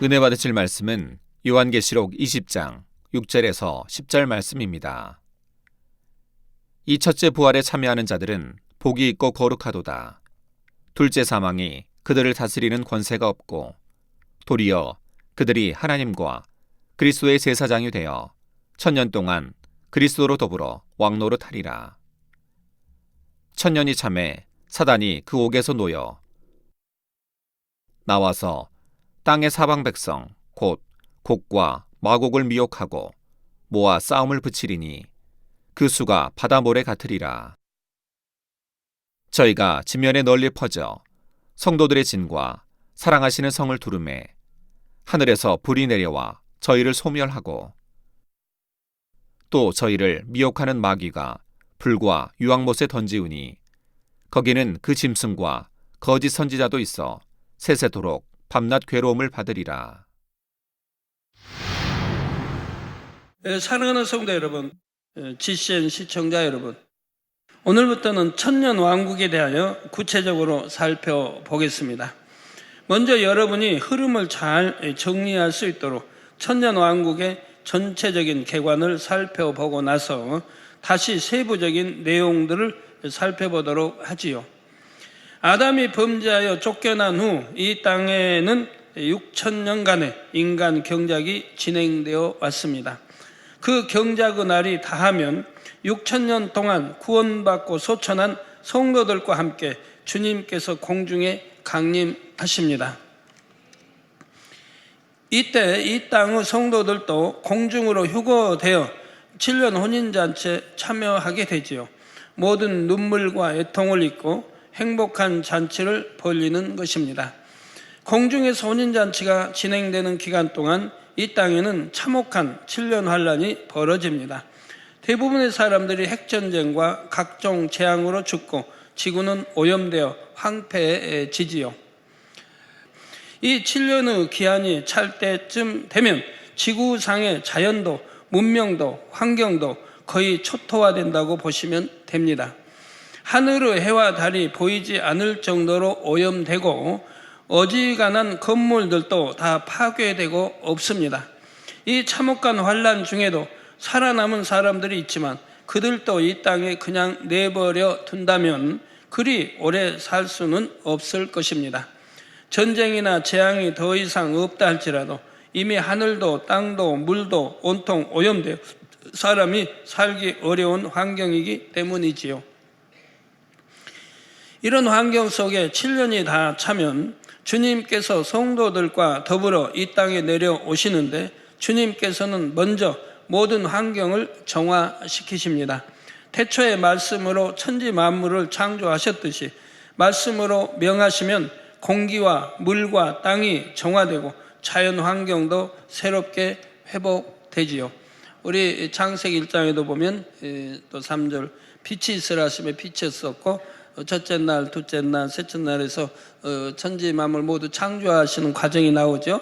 은혜 받으실 말씀은 요한계시록 20장 6절에서 10절 말씀입니다. 이 첫째 부활에 참여하는 자들은 복이 있고 거룩하도다. 둘째 사망이 그들을 다스리는 권세가 없고 도리어 그들이 하나님과 그리스도의 제사장이 되어 1000년 동안 그리스도로 더불어 왕노릇 하리라. 1000년이 참에 사단이 그 옥에서 놓여 나와서 땅의 사방 백성 곧 곡과 마곡을 미혹하고 모아 싸움을 붙이리니 그 수가 바다 모래 같으리라. 저희가 지면에 널리 퍼져 성도들의 진과 사랑하시는 성을 두르매 하늘에서 불이 내려와 저희를 소멸하고 또 저희를 미혹하는 마귀가 불과 유황못에 던지우니 거기는 그 짐승과 거짓 선지자도 있어 세세토록 밤낮 괴로움을 받으리라. 사랑하는 성도 여러분, GCN 시청자 여러분, 오늘부터는 천년 왕국에 대하여 구체적으로 살펴보겠습니다. 먼저 여러분이 흐름을 잘 정리할 수 있도록 천년 왕국의 전체적인 개관을 살펴보고 나서 다시 세부적인 내용들을 살펴보도록 하지요. 아담이 범죄하여 쫓겨난 후 이 땅에는 6000년간의 인간 경작이 진행되어 왔습니다. 그 경작의 날이 다하면 6000년 동안 구원받고 소천한 성도들과 함께 주님께서 공중에 강림하십니다. 이때 이 땅의 성도들도 공중으로 휴거되어 7년 혼인잔치에 참여하게 되지요. 모든 눈물과 애통을 잊고 행복한 잔치를 벌이는 것입니다. 공중에서 혼인잔치가 진행되는 기간 동안 이 땅에는 참혹한 7년 환란이 벌어집니다. 대부분의 사람들이 핵전쟁과 각종 재앙으로 죽고 지구는 오염되어 황폐해지지요. 이 7년의 기한이 찰 때쯤 되면 지구상의 자연도 문명도 환경도 거의 초토화된다고 보시면 됩니다. 하늘의 해와 달이 보이지 않을 정도로 오염되고 어지간한 건물들도 다 파괴되고 없습니다. 이 참혹한 환란 중에도 살아남은 사람들이 있지만 그들도 이 땅에 그냥 내버려 둔다면 그리 오래 살 수는 없을 것입니다. 전쟁이나 재앙이 더 이상 없다 할지라도 이미 하늘도 땅도 물도 온통 오염되어 사람이 살기 어려운 환경이기 때문이지요. 이런 환경 속에 7년이 다 차면 주님께서 성도들과 더불어 이 땅에 내려오시는데 주님께서는 먼저 모든 환경을 정화시키십니다. 태초에 말씀으로 천지 만물을 창조하셨듯이 말씀으로 명하시면 공기와 물과 땅이 정화되고 자연 환경도 새롭게 회복되지요. 우리 창세기 1장에도 보면 또 3절 빛이 있으라 하시며 빛이었었고 첫째 날, 둘째 날, 셋째 날에서 천지 만물 모두 창조하시는 과정이 나오죠.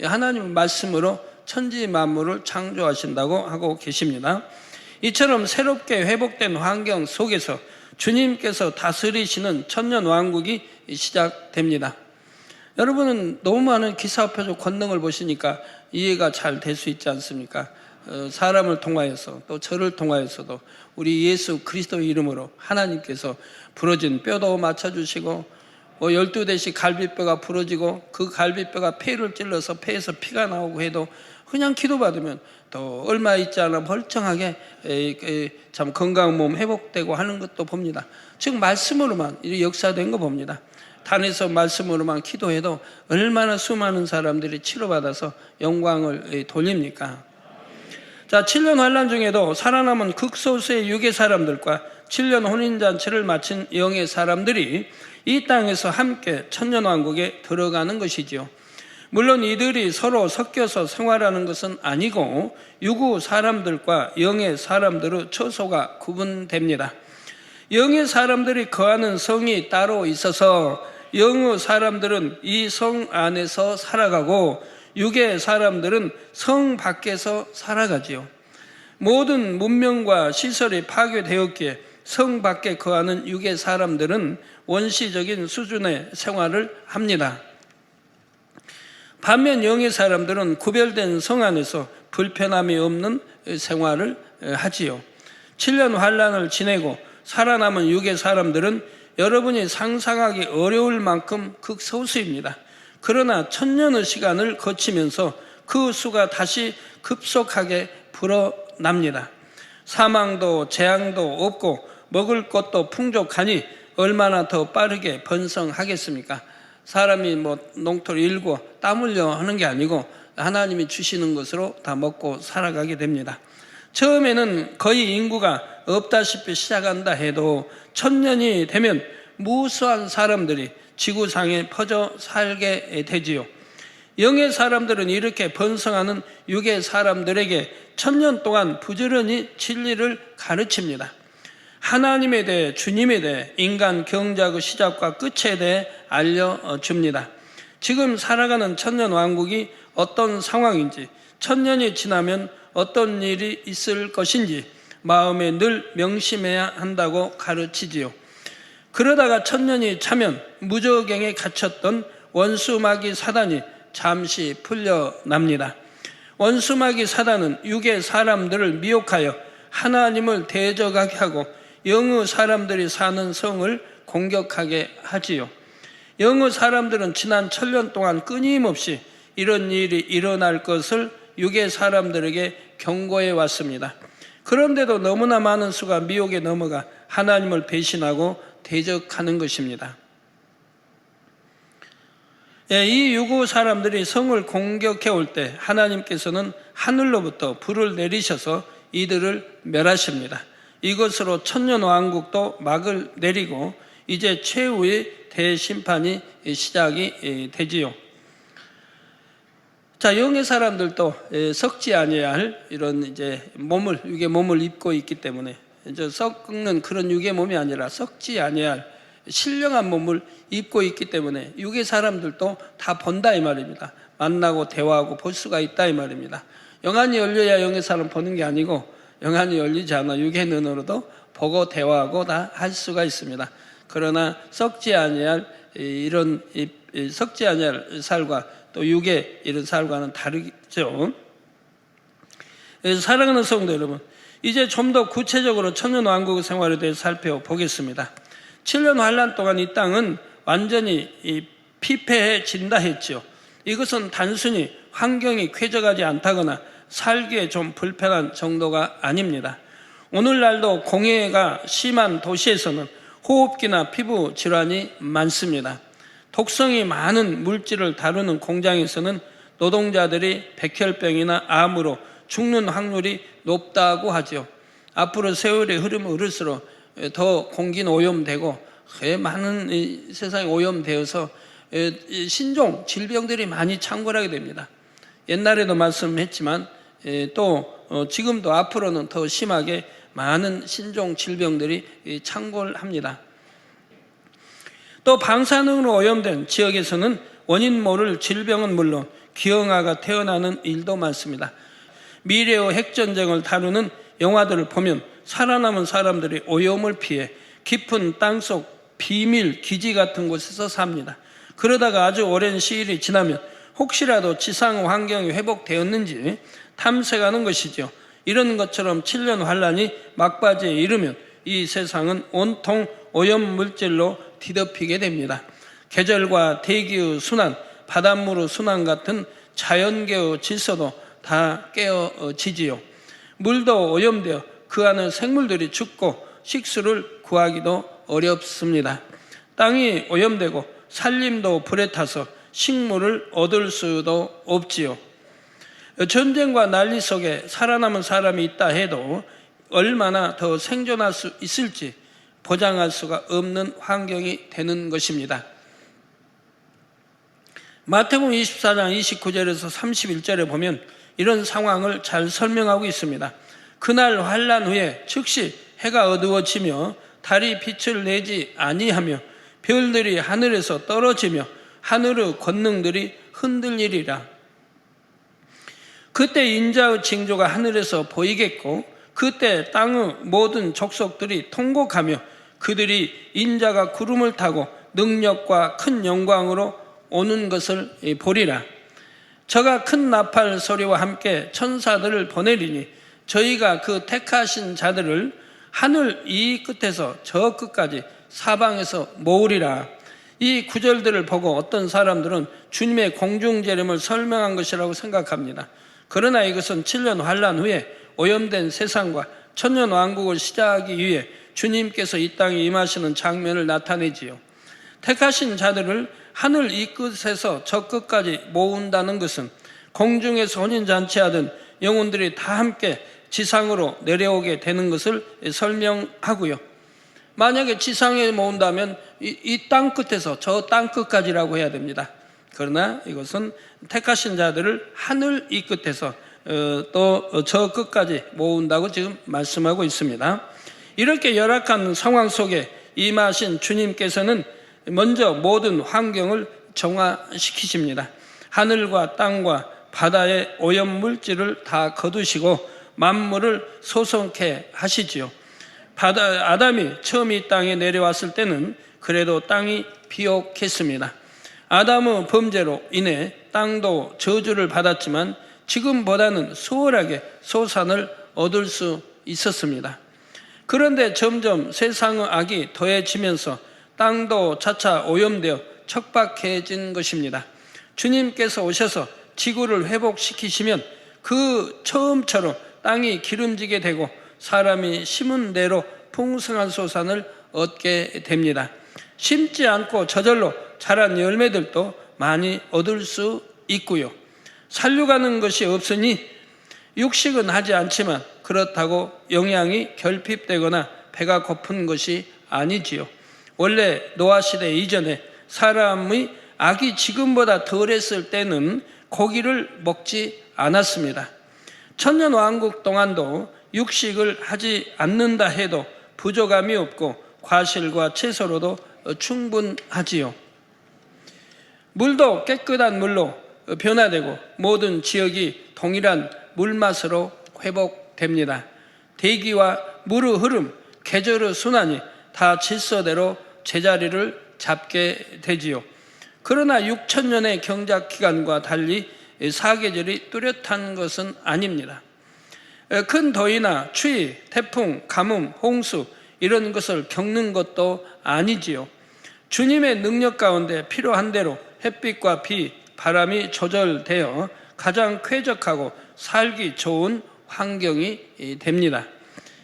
하나님 말씀으로 천지 만물을 창조하신다고 하고 계십니다. 이처럼 새롭게 회복된 환경 속에서 주님께서 다스리시는 천년 왕국이 시작됩니다. 여러분은 너무 많은 기사표적 권능을 보시니까 이해가 잘 될 수 있지 않습니까? 사람을 통하여서 또 저를 통하여서도 우리 예수 그리스도의 이름으로 하나님께서 부러진 뼈도 맞춰주시고 12대씩 갈비뼈가 부러지고 그 갈비뼈가 폐를 찔러서 폐에서 피가 나오고 해도 그냥 기도받으면 또 얼마 있지 않아 멀쩡하게 참 건강한 몸 회복되고 하는 것도 봅니다. 즉 말씀으로만 역사된 거 봅니다. 단에서 말씀으로만 기도해도 얼마나 수많은 사람들이 치료받아서 영광을 돌립니까? 자, 7년 환란 중에도 살아남은 극소수의 육의 사람들과 7년 혼인잔치를 마친 영의 사람들이 이 땅에서 함께 천년왕국에 들어가는 것이지요. 물론 이들이 서로 섞여서 생활하는 것은 아니고 유구 사람들과 영의 사람들의 처소가 구분됩니다. 영의 사람들이 거하는 성이 따로 있어서 영의 사람들은 이 성 안에서 살아가고 육의 사람들은 성 밖에서 살아가지요. 모든 문명과 시설이 파괴되었기에 성 밖에 거하는 육의 사람들은 원시적인 수준의 생활을 합니다. 반면 영의 사람들은 구별된 성 안에서 불편함이 없는 생활을 하지요. 7년 환란을 지내고 살아남은 육의 사람들은 여러분이 상상하기 어려울 만큼 극소수입니다. 그러나 천년의 시간을 거치면서 그 수가 다시 급속하게 불어납니다. 사망도 재앙도 없고 먹을 것도 풍족하니 얼마나 더 빠르게 번성하겠습니까? 사람이 농토를 일고 땀 흘려 하는 게 아니고 하나님이 주시는 것으로 다 먹고 살아가게 됩니다. 처음에는 거의 인구가 없다시피 시작한다 해도 1000년이 되면 무수한 사람들이 지구상에 퍼져 살게 되지요. 영의 사람들은 이렇게 번성하는 육의 사람들에게 1000년 동안 부지런히 진리를 가르칩니다. 하나님에 대해, 주님에 대해, 인간 경작의 시작과 끝에 대해 알려줍니다. 지금 살아가는 천년 왕국이 어떤 상황인지, 1000년이 지나면 어떤 일이 있을 것인지 마음에 늘 명심해야 한다고 가르치지요. 그러다가 1000년이 차면 무저갱에 갇혔던 원수마귀 사단이 잠시 풀려납니다. 원수마귀 사단은 육의 사람들을 미혹하여 하나님을 대적하게 하고 영의 사람들이 사는 성을 공격하게 하지요. 영의 사람들은 지난 1000년 동안 끊임없이 이런 일이 일어날 것을 육의 사람들에게 경고해 왔습니다. 그런데도 너무나 많은 수가 미혹에 넘어가 하나님을 배신하고 대적하는 것입니다. 이 유구 사람들이 성을 공격해 올 때 하나님께서는 하늘로부터 불을 내리셔서 이들을 멸하십니다. 이것으로 천년 왕국도 막을 내리고 이제 최후의 대심판이 시작이 되지요. 자, 영의 사람들도 썩지 아니해야 할 이런 육의 몸을 입고 있기 때문에 썩는 그런 육의 몸이 아니라 썩지 아니해야 할 신령한 몸을 입고 있기 때문에 육의 사람들도 다 본다 이 말입니다. 만나고 대화하고 볼 수가 있다 이 말입니다. 영안이 열려야 영의 사람 보는 게 아니고 영안이 열리지 않아 육의 눈으로도 보고 대화하고 다 할 수가 있습니다. 그러나 썩지 아니할 이런 썩지 아니할 살과 또 육의 이런 살과는 다르죠. 사랑하는 성도 여러분, 이제 좀 더 구체적으로 천년 왕국 생활에 대해 살펴보겠습니다. 7년 환란 동안 이 땅은 완전히 피폐해진다 했죠. 이것은 단순히 환경이 쾌적하지 않다거나 살기에 좀 불편한 정도가 아닙니다. 오늘날도 공해가 심한 도시에서는 호흡기나 피부 질환이 많습니다. 독성이 많은 물질을 다루는 공장에서는 노동자들이 백혈병이나 암으로 죽는 확률이 높다고 하죠. 앞으로 세월이 흐르면 흐를수록 더 공기는 오염되고 많은 세상이 오염되어서 신종 질병들이 많이 창궐하게 됩니다. 옛날에도 말씀했지만 또 지금도 앞으로는 더 심하게 많은 신종 질병들이 창궐합니다. 또 방사능으로 오염된 지역에서는 원인 모를 질병은 물론 기형아가 태어나는 일도 많습니다. 미래의 핵전쟁을 다루는 영화들을 보면 살아남은 사람들이 오염을 피해 깊은 땅속 비밀 기지 같은 곳에서 삽니다. 그러다가 아주 오랜 시일이 지나면 혹시라도 지상 환경이 회복되었는지 탐색하는 것이죠. 이런 것처럼 7년 환란이 막바지에 이르면 이 세상은 온통 오염물질로 뒤덮이게 됩니다. 계절과 대기의 순환, 바닷물의 순환 같은 자연계의 질서도 다 깨어지지요. 물도 오염되어 그 안에 생물들이 죽고 식수를 구하기도 어렵습니다. 땅이 오염되고 산림도 불에 타서 식물을 얻을 수도 없지요. 전쟁과 난리 속에 살아남은 사람이 있다 해도 얼마나 더 생존할 수 있을지 보장할 수가 없는 환경이 되는 것입니다. 마태복음 24장 29절에서 31절에 보면 이런 상황을 잘 설명하고 있습니다. 그날 환란 후에 즉시 해가 어두워지며 달이 빛을 내지 아니하며 별들이 하늘에서 떨어지며 하늘의 권능들이 흔들리리라. 그때 인자의 징조가 하늘에서 보이겠고 그때 땅의 모든 족속들이 통곡하며 그들이 인자가 구름을 타고 능력과 큰 영광으로 오는 것을 보리라. 저가 큰 나팔 소리와 함께 천사들을 보내리니 저희가 그 택하신 자들을 하늘 이 끝에서 저 끝까지 사방에서 모으리라. 이 구절들을 보고 어떤 사람들은 주님의 공중재림을 설명한 것이라고 생각합니다. 그러나 이것은 7년 환란 후에 오염된 세상과 천년왕국을 시작하기 위해 주님께서 이 땅에 임하시는 장면을 나타내지요. 택하신 자들을 하늘 이 끝에서 저 끝까지 모은다는 것은 공중에서 혼인잔치하던 영혼들이 다 함께 지상으로 내려오게 되는 것을 설명하고요. 만약에 지상에 모은다면 이 땅 끝에서 저 땅 끝까지라고 해야 됩니다. 그러나 이것은 택하신 자들을 하늘 이 끝에서 또 저 끝까지 모은다고 지금 말씀하고 있습니다. 이렇게 열악한 상황 속에 임하신 주님께서는 먼저 모든 환경을 정화시키십니다. 하늘과 땅과 바다의 오염물질을 다 거두시고 만물을 소성케 하시지요. 아담이 처음 이 땅에 내려왔을 때는 그래도 땅이 비옥했습니다. 아담의 범죄로 인해 땅도 저주를 받았지만 지금보다는 수월하게 소산을 얻을 수 있었습니다. 그런데 점점 세상의 악이 더해지면서 땅도 차차 오염되어 척박해진 것입니다. 주님께서 오셔서 지구를 회복시키시면 그 처음처럼 땅이 기름지게 되고 사람이 심은 대로 풍성한 소산을 얻게 됩니다. 심지 않고 저절로 자란 열매들도 많이 얻을 수 있고요. 살려가는 것이 없으니 육식은 하지 않지만 그렇다고 영양이 결핍되거나 배가 고픈 것이 아니지요. 원래 노아 시대 이전에 사람의 악이 지금보다 덜했을 때는 고기를 먹지 않았습니다. 천년왕국 동안도 육식을 하지 않는다 해도 부족함이 없고 과실과 채소로도 충분하지요. 물도 깨끗한 물로 변화되고 모든 지역이 동일한 물맛으로 회복됩니다. 대기와 물의 흐름, 계절의 순환이 다 질서대로 제자리를 잡게 되지요. 그러나 6천년의 경작기간과 달리 사계절이 뚜렷한 것은 아닙니다. 큰 더위나 추위, 태풍, 가뭄, 홍수 이런 것을 겪는 것도 아니지요. 주님의 능력 가운데 필요한 대로 햇빛과 비, 바람이 조절되어 가장 쾌적하고 살기 좋은 환경이 됩니다.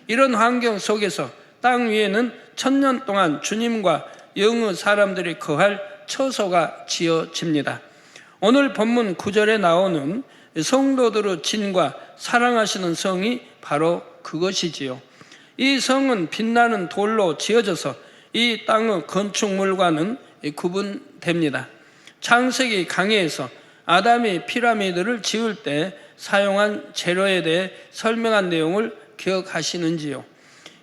이런 환경 속에서 땅 위에는 천년 동안 주님과 영의 사람들이 거할 처소가 지어집니다. 오늘 본문 9절에 나오는 성도들의 진과 사랑하시는 성이 바로 그것이지요. 이 성은 빛나는 돌로 지어져서 이 땅의 건축물과는 구분됩니다. 창세기 강해에서 아담이 피라미드를 지을 때 사용한 재료에 대해 설명한 내용을 기억하시는지요?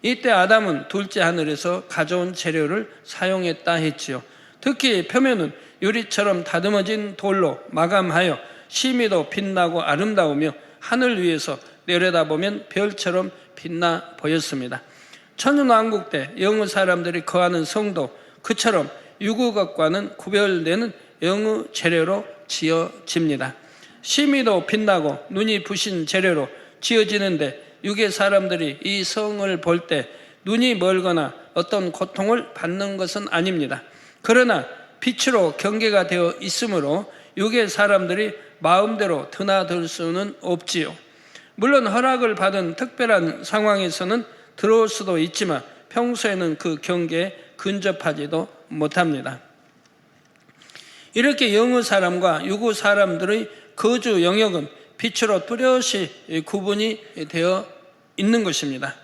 이때 아담은 둘째 하늘에서 가져온 재료를 사용했다 했지요. 특히 표면은 유리처럼 다듬어진 돌로 마감하여 심히도 빛나고 아름다우며 하늘 위에서 내려다보면 별처럼 빛나 보였습니다. 천년왕국 때 영의 사람들이 거하는 성도, 그처럼 육의 것과는 구별되는 영의 재료로 지어집니다. 심히도 빛나고 눈이 부신 재료로 지어지는데 육의 사람들이 이 성을 볼 때 눈이 멀거나 어떤 고통을 받는 것은 아닙니다. 그러나 빛으로 경계가 되어 있으므로 육의 사람들이 마음대로 드나들 수는 없지요. 물론 허락을 받은 특별한 상황에서는 들어올 수도 있지만 평소에는 그 경계에 근접하지도 못합니다. 이렇게 영의 사람과 육의 사람들의 거주 영역은 빛으로 뚜렷이 구분이 되어 있는 것입니다.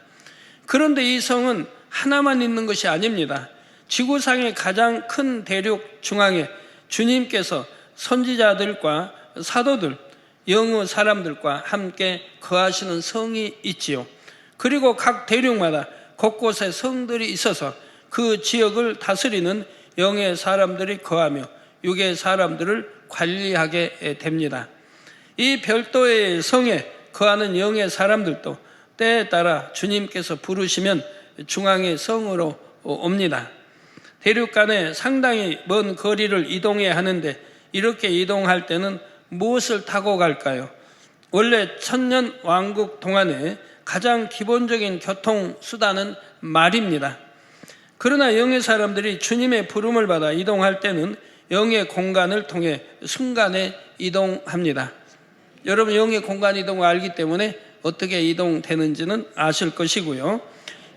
그런데 이 성은 하나만 있는 것이 아닙니다. 지구상의 가장 큰 대륙 중앙에 주님께서 선지자들과 사도들, 영의 사람들과 함께 거하시는 성이 있지요. 그리고 각 대륙마다 곳곳에 성들이 있어서 그 지역을 다스리는 영의 사람들이 거하며 육의 사람들을 관리하게 됩니다. 이 별도의 성에 거하는 영의 사람들도 때에 따라 주님께서 부르시면 중앙의 성으로 옵니다. 대륙 간에 상당히 먼 거리를 이동해야 하는데 이렇게 이동할 때는 무엇을 타고 갈까요? 원래 천년 왕국 동안에 가장 기본적인 교통수단은 말입니다. 그러나 영의 사람들이 주님의 부름을 받아 이동할 때는 영의 공간을 통해 순간에 이동합니다. 여러분 영의 공간 이동을 알기 때문에 어떻게 이동되는지는 아실 것이고요.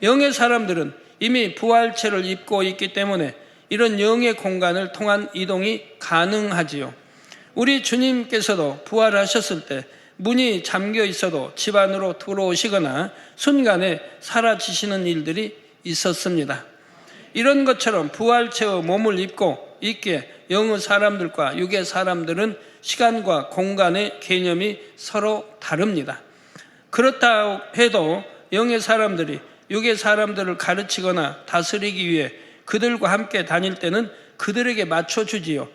영의 사람들은 이미 부활체를 입고 있기 때문에 이런 영의 공간을 통한 이동이 가능하지요. 우리 주님께서도 부활하셨을 때 문이 잠겨 있어도 집 안으로 들어오시거나 순간에 사라지시는 일들이 있었습니다. 이런 것처럼 부활체의 몸을 입고 있기에 영의 사람들과 육의 사람들은 시간과 공간의 개념이 서로 다릅니다. 그렇다 해도 영의 사람들이 육의 사람들을 가르치거나 다스리기 위해 그들과 함께 다닐 때는 그들에게 맞춰주지요.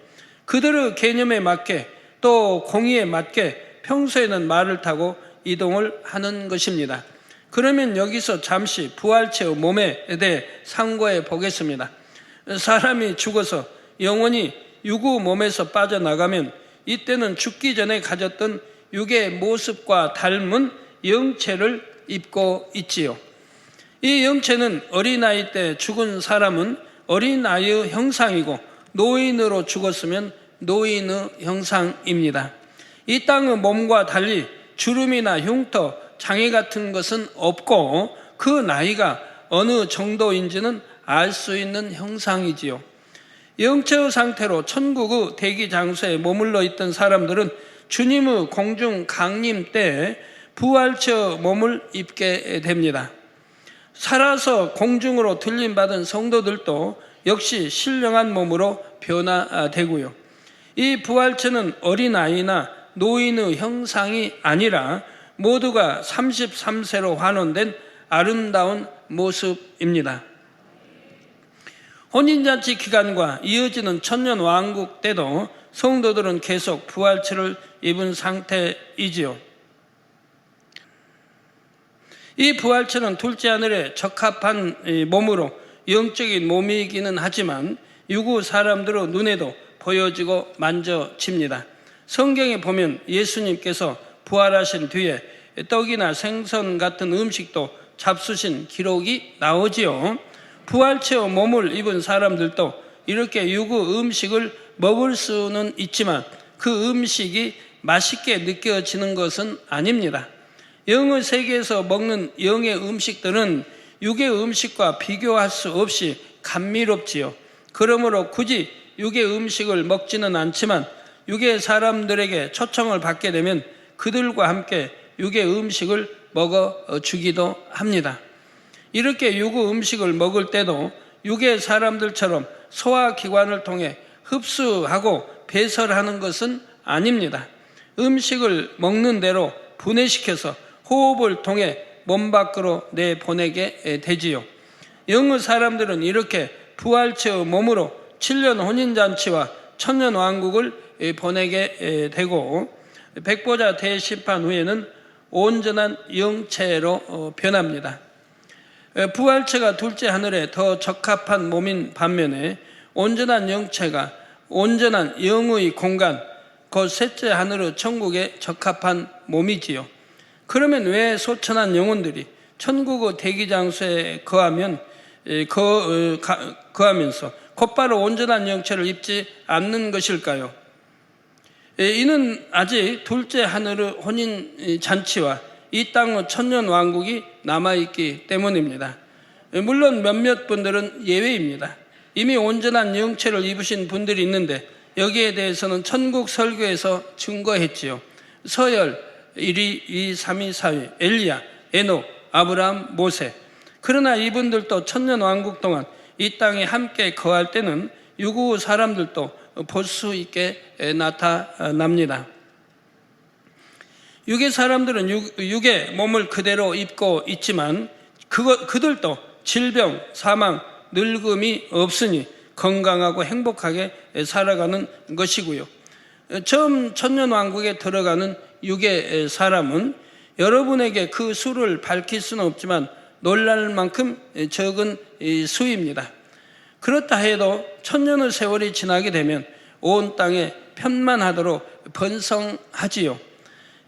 그들의 개념에 맞게 또 공의에 맞게 평소에는 말을 타고 이동을 하는 것입니다. 그러면 여기서 잠시 부활체의 몸에 대해 상고해 보겠습니다. 사람이 죽어서 영혼이 육의 몸에서 빠져나가면 이때는 죽기 전에 가졌던 육의 모습과 닮은 영체를 입고 있지요. 이 영체는 어린아이 때 죽은 사람은 어린아이의 형상이고 노인으로 죽었으면 노인의 형상입니다. 이 땅의 몸과 달리 주름이나 흉터, 장애 같은 것은 없고 그 나이가 어느 정도인지는 알 수 있는 형상이지요. 영체의 상태로 천국의 대기 장소에 머물러 있던 사람들은 주님의 공중 강림 때 부활체의 몸을 입게 됩니다. 살아서 공중으로 들림받은 성도들도 역시 신령한 몸으로 변화되고요. 이 부활체는 어린아이나 노인의 형상이 아니라 모두가 33세로 환원된 아름다운 모습입니다. 혼인잔치 기간과 이어지는 천년왕국 때도 성도들은 계속 부활체를 입은 상태이지요. 이 부활체는 둘째 하늘에 적합한 몸으로 영적인 몸이기는 하지만 육의 사람들의 눈에도 보여지고 만져집니다. 성경에 보면 예수님께서 부활하신 뒤에 떡이나 생선 같은 음식도 잡수신 기록이 나오지요. 부활체의 몸을 입은 사람들도 이렇게 육의 음식을 먹을 수는 있지만 그 음식이 맛있게 느껴지는 것은 아닙니다. 영의 세계에서 먹는 영의 음식들은 육의 음식과 비교할 수 없이 감미롭지요. 그러므로 굳이 육의 음식을 먹지는 않지만 육의 사람들에게 초청을 받게 되면 그들과 함께 육의 음식을 먹어주기도 합니다. 이렇게 육의 음식을 먹을 때도 육의 사람들처럼 소화기관을 통해 흡수하고 배설하는 것은 아닙니다. 음식을 먹는 대로 분해시켜서 호흡을 통해 몸 밖으로 내보내게 되지요. 영의 사람들은 이렇게 부활체의 몸으로 7년 혼인잔치와 천년왕국을 보내게 되고 백보자 대심판 후에는 온전한 영체로 변합니다. 부활체가 둘째 하늘에 더 적합한 몸인 반면에 온전한 영체가 온전한 영의 공간, 곧 셋째 하늘의 천국에 적합한 몸이지요. 그러면 왜 소천한 영혼들이 천국의 대기장소에 거하면서 곧바로 온전한 영체를 입지 않는 것일까요? 이는 아직 둘째 하늘의 혼인 잔치와 이 땅의 천년 왕국이 남아있기 때문입니다. 물론 몇몇 분들은 예외입니다. 이미 온전한 영체를 입으신 분들이 있는데 여기에 대해서는 천국 설교에서 증거했지요. 서열 1위, 2위, 3위, 4위, 엘리야, 에녹, 아브라함, 모세. 그러나 이분들도 천년 왕국 동안 이 땅에 함께 거할 때는 유구 사람들도 볼 수 있게 나타납니다. 유괴 사람들은 육의 몸을 그대로 입고 있지만 그들도 질병, 사망, 늙음이 없으니 건강하고 행복하게 살아가는 것이고요. 처음 천년왕국에 들어가는 유괴 사람은 여러분에게 그 수를 밝힐 수는 없지만 놀랄 만큼 적은 수입니다. 그렇다 해도 천년의 세월이 지나게 되면 온 땅에 편만하도록 번성하지요.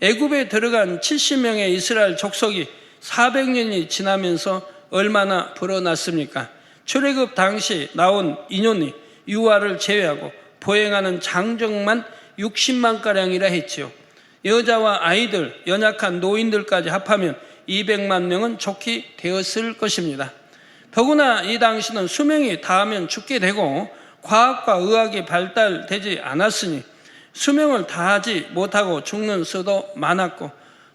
애굽에 들어간 70명의 이스라엘 족속이 400년이 지나면서 얼마나 불어났습니까? 출애굽 당시 나온 인원이 유아를 제외하고 보행하는 장정만 60만가량이라 했지요. 여자와 아이들, 연약한 노인들까지 합하면 200만 명은 좋게 되었을 것입니다. 더구나 이 당시는 수명이 다하면 죽게 되고 과학과 의학이 발달되지 않았으니 수명을 다하지 못하고 죽는 수도 많았고,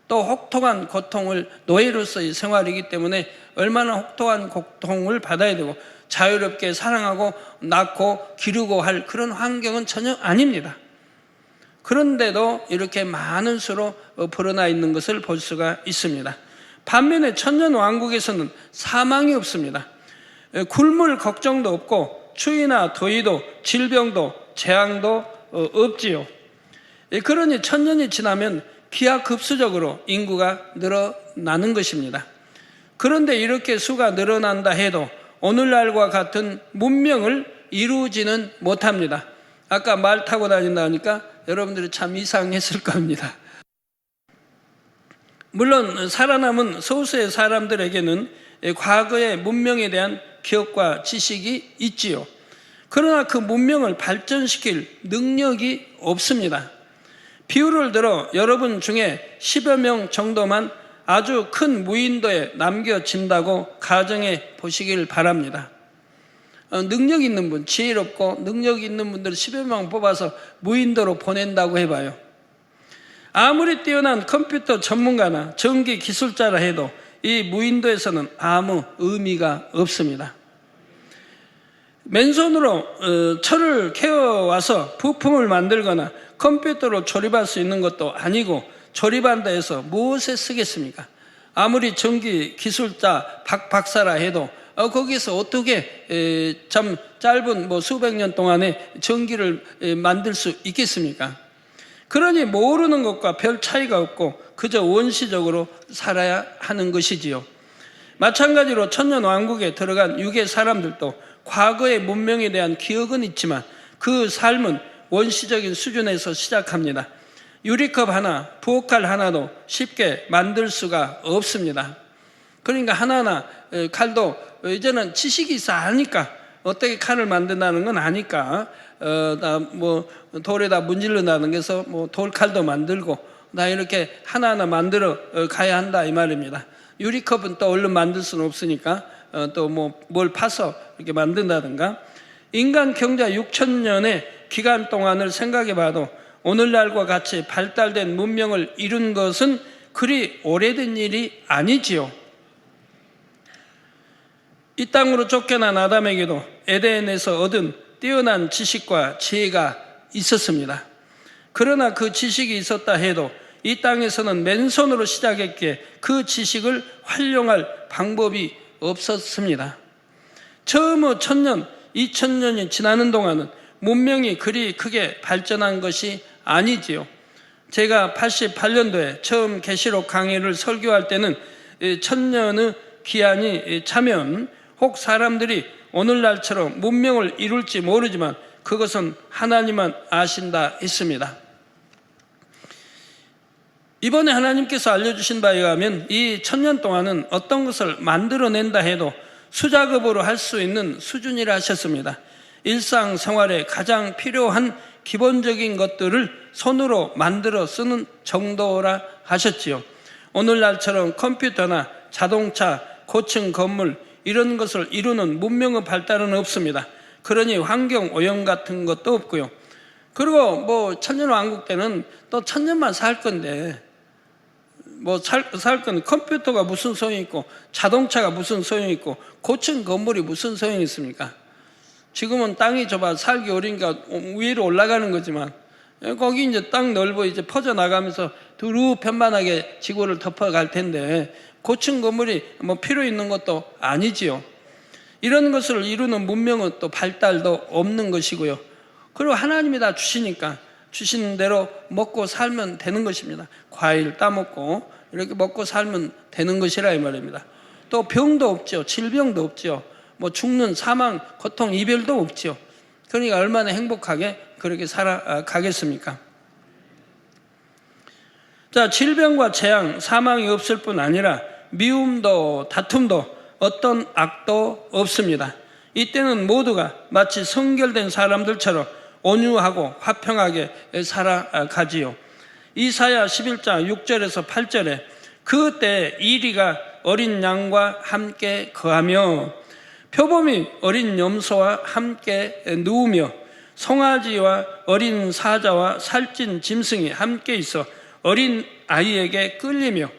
또 혹독한 고통을, 노예로서의 생활이기 때문에 얼마나 혹독한 고통을 받아야 되고 자유롭게 사랑하고 낳고 기르고 할 그런 환경은 전혀 아닙니다. 그런데도 이렇게 많은 수로 불어나 있는 것을 볼 수가 있습니다. 반면에 천년왕국에서는 사망이 없습니다. 굶을 걱정도 없고 추위나 더위도 질병도 재앙도 없지요. 그러니 천년이 지나면 기하급수적으로 인구가 늘어나는 것입니다. 그런데 이렇게 수가 늘어난다 해도 오늘날과 같은 문명을 이루지는 못합니다. 아까 말 타고 다닌다니까 여러분들이 참 이상했을 겁니다. 물론 살아남은 소수의 사람들에게는 과거의 문명에 대한 기억과 지식이 있지요. 그러나 그 문명을 발전시킬 능력이 없습니다. 비유를 들어 여러분 중에 10여 명 정도만 아주 큰 무인도에 남겨진다고 가정해 보시길 바랍니다. 능력 있는 분, 지혜롭고 능력 있는 분들 10여 명 뽑아서 무인도로 보낸다고 해봐요. 아무리 뛰어난 컴퓨터 전문가나 전기 기술자라 해도 이 무인도에서는 아무 의미가 없습니다. 맨손으로 철을 캐어와서 부품을 만들거나 컴퓨터로 조립할 수 있는 것도 아니고 조립한다 해서 무엇에 쓰겠습니까? 아무리 전기 기술자 박사라 해도 거기서 어떻게 참 짧은 수백 년 동안에 전기를 만들 수 있겠습니까? 그러니 모르는 것과 별 차이가 없고 그저 원시적으로 살아야 하는 것이지요. 마찬가지로 천년왕국에 들어간 유괴 사람들도 과거의 문명에 대한 기억은 있지만 그 삶은 원시적인 수준에서 시작합니다. 유리컵 하나, 부엌칼 하나도 쉽게 만들 수가 없습니다. 그러니까 하나하나 칼도 이제는 지식이 있어 아니까 어떻게 칼을 만든다는 건 아니까 돌에다 문질른다는 게서 돌칼도 만들고 나 이렇게 하나하나 만들어 가야 한다 이 말입니다. 유리컵은 또 얼른 만들 수는 없으니까 또 뭘 파서 이렇게 만든다든가. 인간 경자 6천년의 기간 동안을 생각해 봐도 오늘날과 같이 발달된 문명을 이룬 것은 그리 오래된 일이 아니지요. 이 땅으로 쫓겨난 아담에게도 에덴에서 얻은 뛰어난 지식과 지혜가 있었습니다. 그러나 그 지식이 있었다 해도 이 땅에서는 맨손으로 시작했기에 그 지식을 활용할 방법이 없었습니다. 처음 1000년, 2000년이 지나는 동안은 문명이 그리 크게 발전한 것이 아니지요. 제가 88년도에 처음 계시록 강의를 설교할 때는 1000년의 기한이 차면 혹 사람들이 오늘날처럼 문명을 이룰지 모르지만 그것은 하나님만 아신다 했습니다. 이번에 하나님께서 알려주신 바에 의하면 이 1000년 동안은 어떤 것을 만들어낸다 해도 수작업으로 할 수 있는 수준이라 하셨습니다. 일상생활에 가장 필요한 기본적인 것들을 손으로 만들어 쓰는 정도라 하셨지요. 오늘날처럼 컴퓨터나 자동차, 고층 건물 이런 것을 이루는 문명의 발달은 없습니다. 그러니 환경 오염 같은 것도 없고요. 그리고 천년왕국 때는 또 1000년만 살 건데 살 건 컴퓨터가 무슨 소용이 있고 자동차가 무슨 소용이 있고 고층 건물이 무슨 소용이 있습니까? 지금은 땅이 좁아 살기 어려우니까 위로 올라가는 거지만 거기 이제 땅 넓어 이제 퍼져 나가면서 두루 편만하게 지구를 덮어갈 텐데 고층 건물이 뭐 필요 있는 것도 아니지요. 이런 것을 이루는 문명은 또 발달도 없는 것이고요. 그리고 하나님이 다 주시니까 주시는 대로 먹고 살면 되는 것입니다. 과일 따먹고 이렇게 먹고 살면 되는 것이라 이 말입니다. 또 병도 없죠. 질병도 없죠. 뭐 죽는 사망, 고통, 이별도 없죠. 그러니까 얼마나 행복하게 그렇게 살아가겠습니까? 자, 질병과 재앙, 사망이 없을 뿐 아니라 미움도 다툼도 어떤 악도 없습니다. 이때는 모두가 마치 성결된 사람들처럼 온유하고 화평하게 살아가지요. 이사야 11장 6절에서 8절에 그때 이리가 어린 양과 함께 거하며 표범이 어린 염소와 함께 누우며 송아지와 어린 사자와 살찐 짐승이 함께 있어 어린 아이에게 끌리며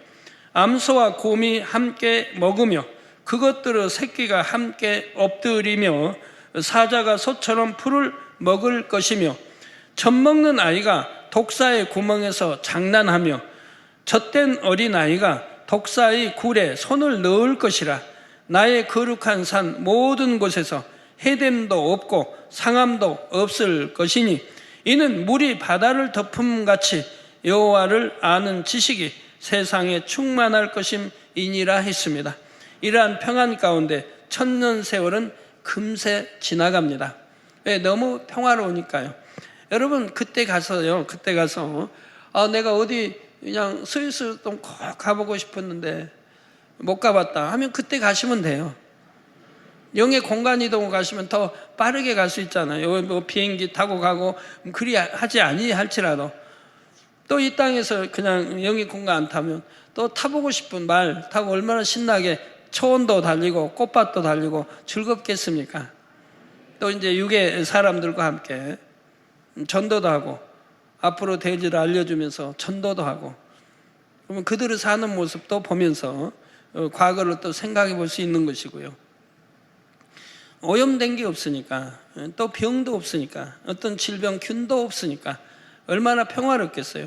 암소와 곰이 함께 먹으며 그것들의 새끼가 함께 엎드리며 사자가 소처럼 풀을 먹을 것이며 젖먹는 아이가 독사의 구멍에서 장난하며 젖된 어린아이가 독사의 굴에 손을 넣을 것이라. 나의 거룩한 산 모든 곳에서 해됨도 없고 상함도 없을 것이니 이는 물이 바다를 덮음같이 여호와를 아는 지식이 세상에 충만할 것임이니라 했습니다. 이러한 평안 가운데 천년 세월은 금세 지나갑니다. 왜? 너무 평화로우니까요. 여러분 그때 가서 내가 어디 그냥 스위스 좀 꼭 가보고 싶었는데 못 가봤다 하면 그때 가시면 돼요. 영의 공간 이동을 가시면 더 빠르게 갈 수 있잖아요. 뭐 비행기 타고 가고 그리 하지 아니할지라도 또 이 땅에서 그냥 영의 공간 안 타면 또 타보고 싶은 말 타고 얼마나 신나게 초원도 달리고 꽃밭도 달리고 즐겁겠습니까? 또 이제 육의 사람들과 함께 전도도 하고 앞으로 대지를 알려주면서 전도도 하고 그러면 그들을 사는 모습도 보면서 과거를 또 생각해 볼 수 있는 것이고요. 오염된 게 없으니까 또 병도 없으니까 어떤 질병 균도 없으니까 얼마나 평화롭겠어요.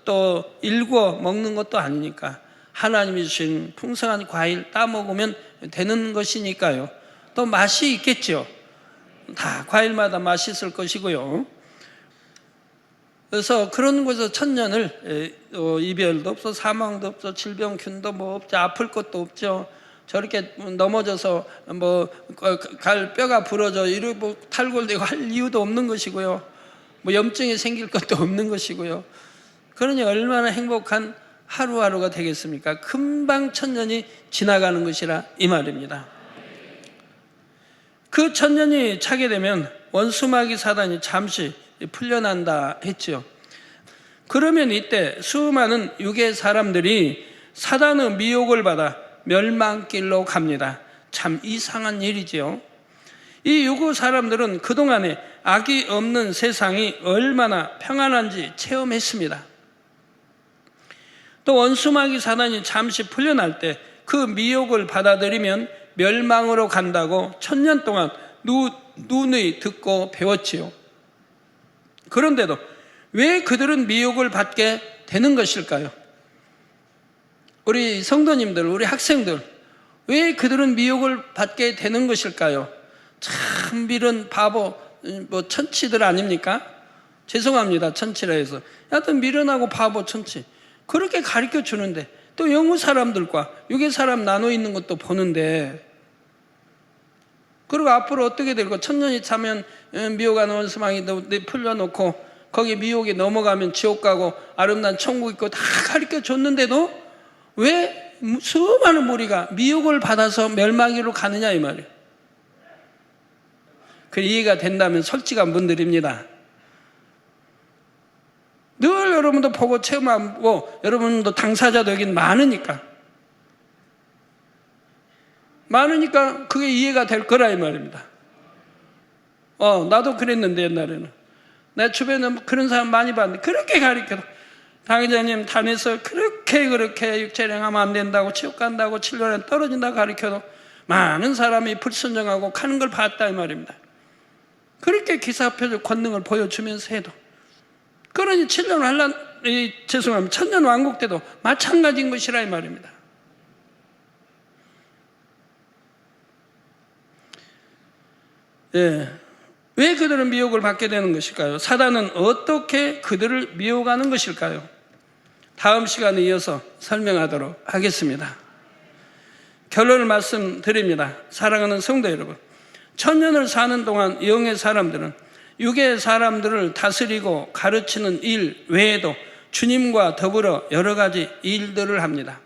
또 일구어 먹는 것도 아니니까 하나님이 주신 풍성한 과일 따먹으면 되는 것이니까요. 또 맛이 있겠죠. 다 과일마다 맛이 있을 것이고요. 그래서 그런 곳에서 천년을 이별도 없어 사망도 없어 질병 균도 뭐 없죠. 아플 것도 없죠. 저렇게 넘어져서 뭐 갈 뼈가 부러져 이러고 탈골되고 할 이유도 없는 것이고요. 뭐 염증이 생길 것도 없는 것이고요. 그러니 얼마나 행복한 하루하루가 되겠습니까? 금방 천년이 지나가는 것이라 이 말입니다. 그 천년이 차게 되면 원수마귀 사단이 잠시 풀려난다 했죠. 그러면 이때 수많은 육의 사람들이 사단의 미혹을 받아 멸망길로 갑니다. 참 이상한 일이지요. 이 육의 사람들은 그동안에 악이 없는 세상이 얼마나 평안한지 체험했습니다. 또 원수마귀 사단이 잠시 풀려날 때 그 미혹을 받아들이면 멸망으로 간다고 천년 동안 누누이 듣고 배웠지요. 그런데도 왜 그들은 미혹을 받게 되는 것일까요? 우리 성도님들, 우리 학생들, 왜 그들은 미혹을 받게 되는 것일까요? 참 미련 바보, 뭐 천치들 아닙니까? 죄송합니다, 천치라 해서. 하여튼 미련하고 바보 천치. 그렇게 가르쳐 주는데 또 영의 사람들과 육의 사람 나눠 있는 것도 보는데 그리고 앞으로 어떻게 될까? 천년이 차면 미혹하는 원수마귀 풀려놓고 거기 미혹에 넘어가면 지옥 가고 아름다운 천국 있고 다 가르쳐 줬는데도 왜 수많은 무리가 미혹을 받아서 멸망으로 가느냐 이 말이에요. 그 이해가 된다면 솔직한 분들입니다. 늘 여러분도 보고 체험하고 여러분도 당사자도 여긴 많으니까 그게 이해가 될 거라 이 말입니다. 나도 그랬는데 옛날에는 내 주변에 그런 사람 많이 봤는데 그렇게 가르쳐도 당회장님 단에서 그렇게 육체행하면 안 된다고 지옥 간다고 7년에 떨어진다고 가르쳐도 많은 사람이 불순종하고 가는 걸 봤다 이 말입니다. 그렇게 기사표적 권능을 보여주면서 해도. 그러니 7년 환란, 죄송합니다. 천년 왕국 때도 마찬가지인 것이라 이 말입니다. 예. 왜 그들은 미혹을 받게 되는 것일까요? 사단은 어떻게 그들을 미혹하는 것일까요? 다음 시간에 이어서 설명하도록 하겠습니다. 결론을 말씀드립니다. 사랑하는 성도 여러분, 천년을 사는 동안 영의 사람들은 육의 사람들을 다스리고 가르치는 일 외에도 주님과 더불어 여러 가지 일들을 합니다.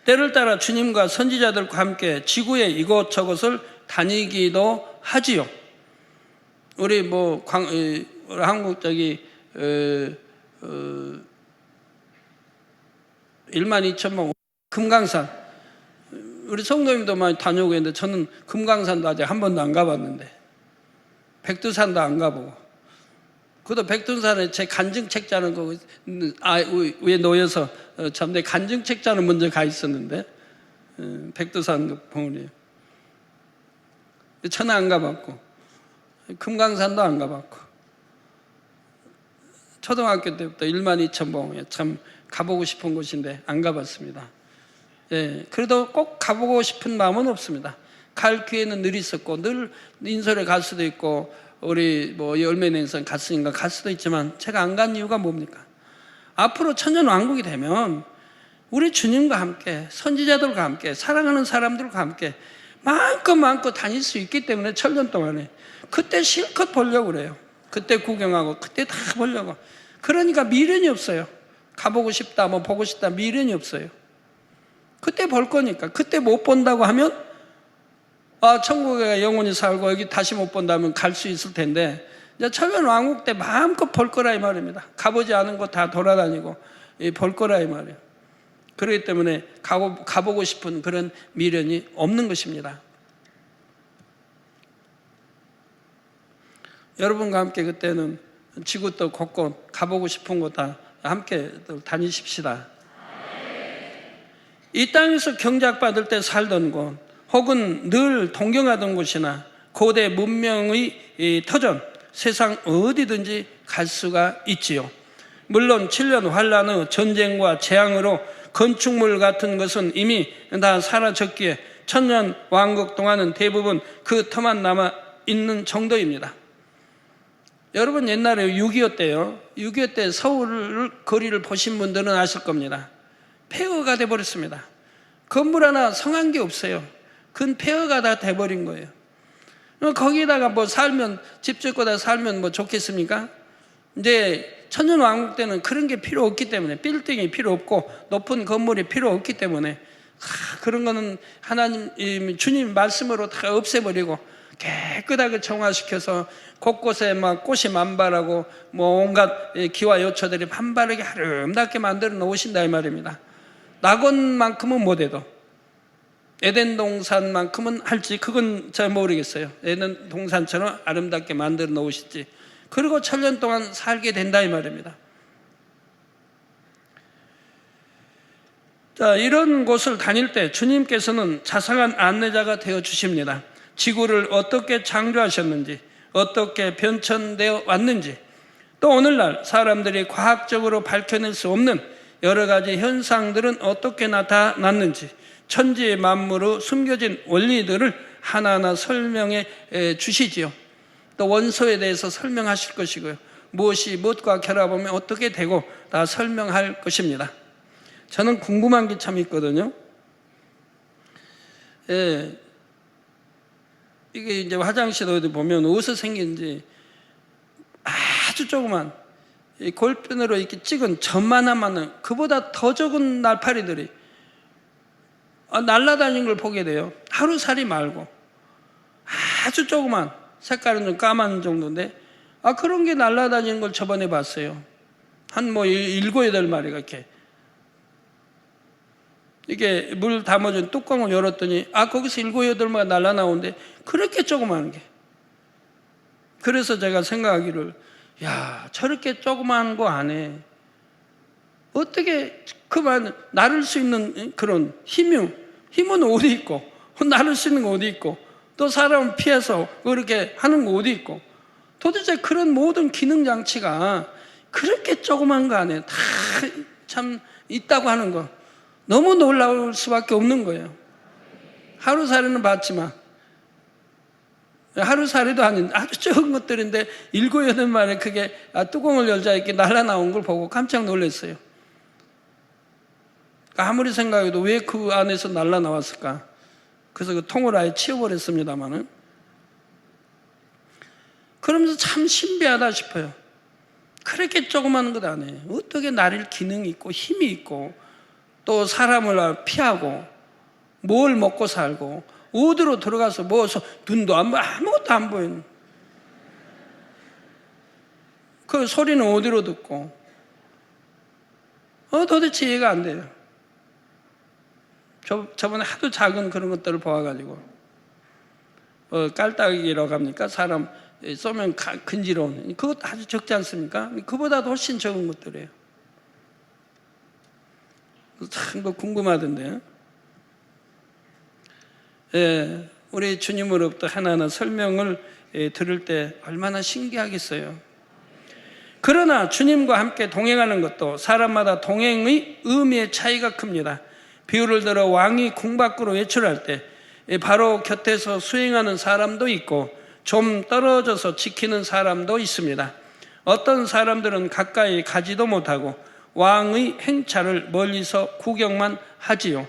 때를 따라 주님과 선지자들과 함께 지구의 이곳저곳을 다니기도 하지요. 우리 한국 12,000번 금강산, 우리 성도님도 많이 다녀오고 있는데 저는 금강산도 아직 한 번도 안 가봤는데, 백두산도 안 가보고, 그것도 백두산에 제 간증책자는 거 위에 놓여서 내 간증책자는 먼저 가 있었는데, 백두산 봉우리 천안 안 가봤고, 금강산도 안 가봤고, 초등학교 때부터 12,000봉에 참 가보고 싶은 곳인데 안 가봤습니다. 예, 그래도 꼭 가보고 싶은 마음은 없습니다. 갈 기회는 늘 있었고, 늘 인솔에 갈 수도 있고, 우리 열매냉선 갔으니까 갈 수도 있지만, 제가 안 간 이유가 뭡니까? 앞으로 천년왕국이 되면 우리 주님과 함께, 선지자들과 함께, 사랑하는 사람들과 함께 마음껏 다닐 수 있기 때문에, 천년 동안에 그때 실컷 보려고 그래요. 그때 구경하고 그때 다 보려고. 그러니까 미련이 없어요. 가보고 싶다, 보고 싶다, 미련이 없어요. 그때 볼 거니까. 그때 못 본다고 하면 천국에 영원히 살고 여기 다시 못 본다면 갈 수 있을 텐데, 이제 천년 왕국 때 마음껏 볼 거라 이 말입니다. 가보지 않은 곳 다 돌아다니고 볼 거라 이 말이에요. 그렇기 때문에 가보고 싶은 그런 미련이 없는 것입니다. 여러분과 함께 그때는 지구도 곳곳 가보고 싶은 곳 다 함께 다니십시다. 이 땅에서 경작받을 때 살던 곳, 혹은 늘 동경하던 곳이나 고대 문명의 터전, 세상 어디든지 갈 수가 있지요. 물론 7년 환란 후 전쟁과 재앙으로 건축물 같은 것은 이미 다 사라졌기에 천년 왕국 동안은 대부분 그 터만 남아 있는 정도입니다. 여러분 옛날에 6.25 때요, 6.25 때 서울 거리를 보신 분들은 아실 겁니다. 폐허가 돼버렸습니다. 건물 하나 성한 게 없어요. 그건 폐허가 다 돼버린 거예요. 거기다가 살면, 집 짓고 다 살면 좋겠습니까? 이제 천년왕국 때는 그런 게 필요 없기 때문에, 빌딩이 필요 없고 높은 건물이 필요 없기 때문에 그런 거는 하나님, 주님 말씀으로 다 없애버리고 깨끗하게 정화시켜서 곳곳에 꽃이 만발하고 온갖 기와 요초들이 만발하게 아름답게 만들어 놓으신다 이 말입니다. 낙원만큼은 못해도 에덴 동산만큼은 할지 그건 잘 모르겠어요. 에덴 동산처럼 아름답게 만들어 놓으실지. 그리고 천년 동안 살게 된다 이 말입니다. 자, 이런 곳을 다닐 때 주님께서는 자상한 안내자가 되어 주십니다. 지구를 어떻게 창조하셨는지, 어떻게 변천되어 왔는지, 또 오늘날 사람들이 과학적으로 밝혀낼 수 없는 여러 가지 현상들은 어떻게 나타났는지, 천지 만물의 숨겨진 원리들을 하나하나 설명해 주시지요. 또 원소에 대해서 설명하실 것이고요. 무엇이 무엇과 결합하면 어떻게 되고 다 설명할 것입니다. 저는 궁금한 게 참 있거든요. 이게 이제 화장실 어디 보면 어디서 생긴지 아주 조그만 골펜으로 이렇게 찍은 점만 하면은 그보다 더 적은 날파리들이 날아다니는 걸 보게 돼요. 하루살이 말고 아주 조그만, 색깔은 좀 까만 정도인데 그런 게 날아다니는 걸 저번에 봤어요. 한 7, 8마리가 이게 물 담아준 뚜껑을 열었더니 거기서 7, 8마리가 날아나오는데 그렇게 조그마한 게. 그래서 제가 생각하기를, 저렇게 조그마한 거 안에 어떻게 그만 나를 수 있는 그런 힘은 어디 있고, 나를 수 있는 거 어디 있고, 또 사람을 피해서 그렇게 하는 거 어디 있고. 도대체 그런 모든 기능 장치가 그렇게 조그만 거 안에 다 참 있다고 하는 거 너무 놀라울 수밖에 없는 거예요. 하루살이는 봤지만 하루살이도 아닌 아주 적은 것들인데 7, 8마리 그게 뚜껑을 열자 이렇게 날라 나온 걸 보고 깜짝 놀랐어요. 아무리 생각해도 왜 그 안에서 날라 나왔을까? 그래서 그 통을 아예 치워버렸습니다만은. 그러면서 참 신비하다 싶어요. 그렇게 조그마한 것 안에 어떻게 날릴 기능이 있고 힘이 있고 또 사람을 피하고 뭘 먹고 살고 어디로 들어가서 눈도 안 보여 아무것도 안 보이는 그 소리는 어디로 듣고 도대체 이해가 안 돼요. 저번에 하도 작은 그런 것들을 보아가지고 깔딱이라고 합니까? 사람 쏘면 근지러운 그것도 아주 적지 않습니까? 그보다도 훨씬 적은 것들이에요. 참 궁금하던데요. 예, 우리 주님으로부터 하나하나 설명을 들을 때 얼마나 신기하겠어요. 그러나 주님과 함께 동행하는 것도 사람마다 동행의 의미의 차이가 큽니다. 비유를 들어 왕이 궁 밖으로 외출할 때 바로 곁에서 수행하는 사람도 있고 좀 떨어져서 지키는 사람도 있습니다. 어떤 사람들은 가까이 가지도 못하고 왕의 행차를 멀리서 구경만 하지요.